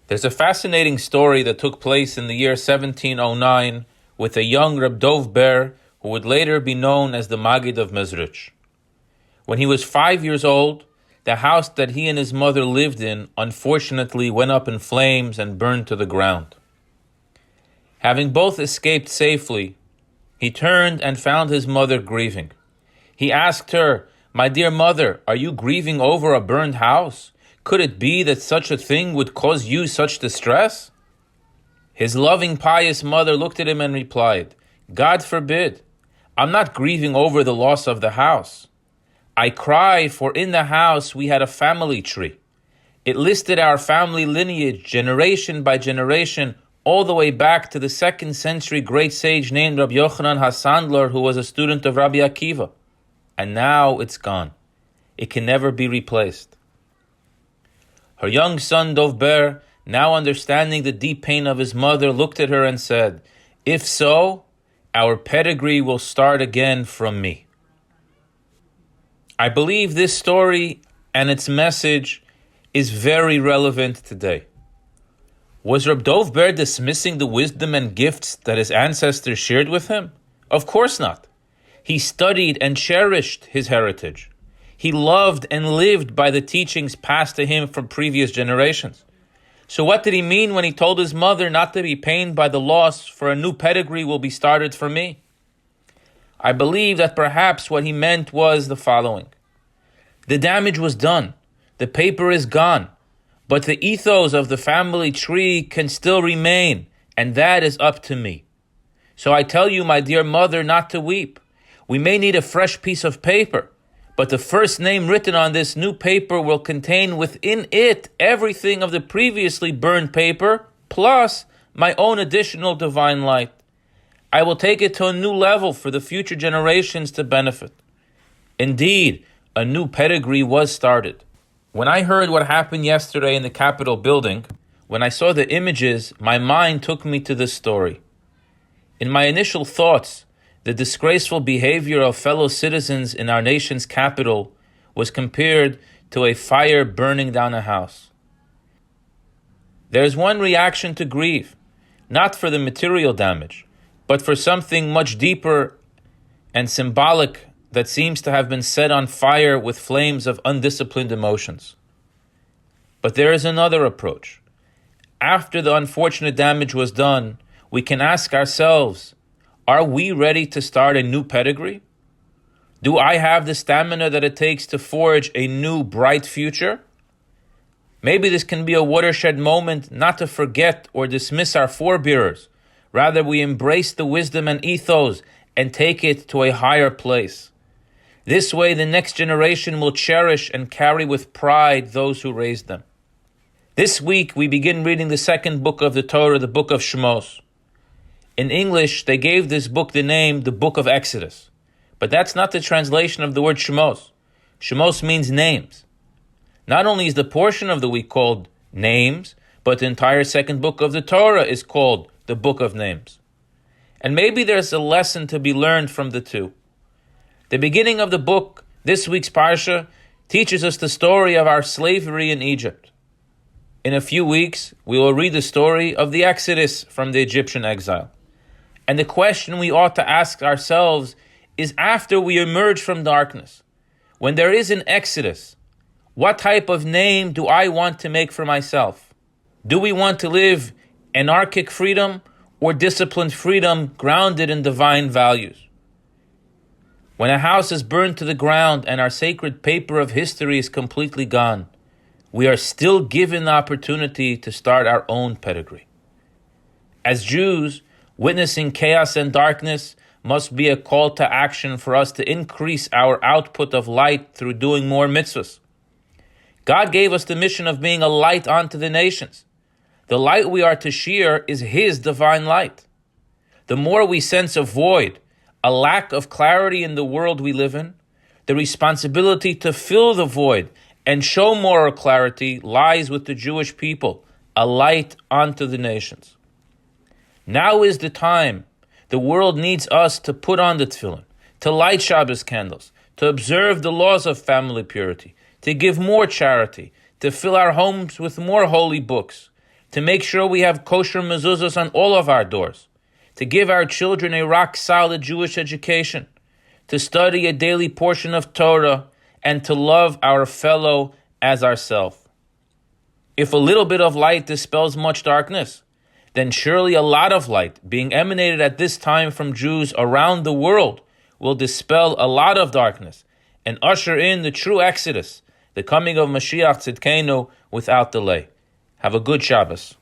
There's a fascinating story that took place in the year 1709 with a young Reb Dov Ber who would later be known as the Maggid of Mezrich. When he was 5 years old, the house that he and his mother lived in unfortunately went up in flames and burned to the ground. Having both escaped safely, he turned and found his mother grieving. He asked her, "My dear mother, are you grieving over a burned house? Could it be that such a thing would cause you such distress?" His loving, pious mother looked at him and replied, "God forbid. I'm not grieving over the loss of the house. I cry, for in the house we had a family tree. It listed our family lineage, generation by generation, all the way back to the 2nd century great sage named Rabbi Yochanan HaSandlar, who was a student of Rabbi Akiva. And now it's gone. It can never be replaced." Her young son Dov Ber, now understanding the deep pain of his mother, looked at her and said, "If so, our pedigree will start again from me." I believe this story and its message is very relevant today. Was Reb Dov Ber dismissing the wisdom and gifts that his ancestors shared with him? Of course not. He studied and cherished his heritage. He loved and lived by the teachings passed to him from previous generations. So what did he mean when he told his mother not to be pained by the loss, for a new pedigree will be started for me? I believe that perhaps what he meant was the following. The damage was done. The paper is gone. But the ethos of the family tree can still remain, and that is up to me. So I tell you, my dear mother, not to weep. We may need a fresh piece of paper, but the first name written on this new paper will contain within it everything of the previously burned paper, plus my own additional divine light. I will take it to a new level for the future generations to benefit. Indeed, a new pedigree was started. When I heard what happened yesterday in the Capitol building, when I saw the images, my mind took me to this story. In my initial thoughts, the disgraceful behavior of fellow citizens in our nation's capital was compared to a fire burning down a house. There is one reaction to grief, not for the material damage, but for something much deeper and symbolic that seems to have been set on fire with flames of undisciplined emotions. But there is another approach. After the unfortunate damage was done, we can ask ourselves, are we ready to start a new pedigree? Do I have the stamina that it takes to forge a new, bright future? Maybe this can be a watershed moment not to forget or dismiss our forebearers. Rather, we embrace the wisdom and ethos and take it to a higher place. This way, the next generation will cherish and carry with pride those who raised them. This week, we begin reading the 2nd book of the Torah, the book of Shemos. In English, they gave this book the name, the book of Exodus. But that's not the translation of the word Shemos. Shemos means names. Not only is the portion of the week called names, but the entire 2nd book of the Torah is called the book of names. And maybe there's a lesson to be learned from the two. The beginning of the book, this week's Parsha, teaches us the story of our slavery in Egypt. In a few weeks, we will read the story of the Exodus from the Egyptian exile. And the question we ought to ask ourselves is, after we emerge from darkness, when there is an Exodus, what type of name do I want to make for myself? Do we want to live anarchic freedom or disciplined freedom grounded in divine values? When a house is burned to the ground and our sacred paper of history is completely gone, we are still given the opportunity to start our own pedigree. As Jews, witnessing chaos and darkness must be a call to action for us to increase our output of light through doing more mitzvahs. God gave us the mission of being a light unto the nations. The light we are to share is His divine light. The more we sense a void, a lack of clarity in the world we live in, the responsibility to fill the void and show moral clarity lies with the Jewish people, a light unto the nations. Now is the time. The world needs us to put on the tefillin, to light Shabbos candles, to observe the laws of family purity, to give more charity, to fill our homes with more holy books, to make sure we have kosher mezuzahs on all of our doors, to give our children a rock-solid Jewish education, to study a daily portion of Torah, and to love our fellow as ourselves. If a little bit of light dispels much darkness, then surely a lot of light being emanated at this time from Jews around the world will dispel a lot of darkness and usher in the true Exodus, the coming of Mashiach Tzidkenu, without delay. Have a good Shabbos.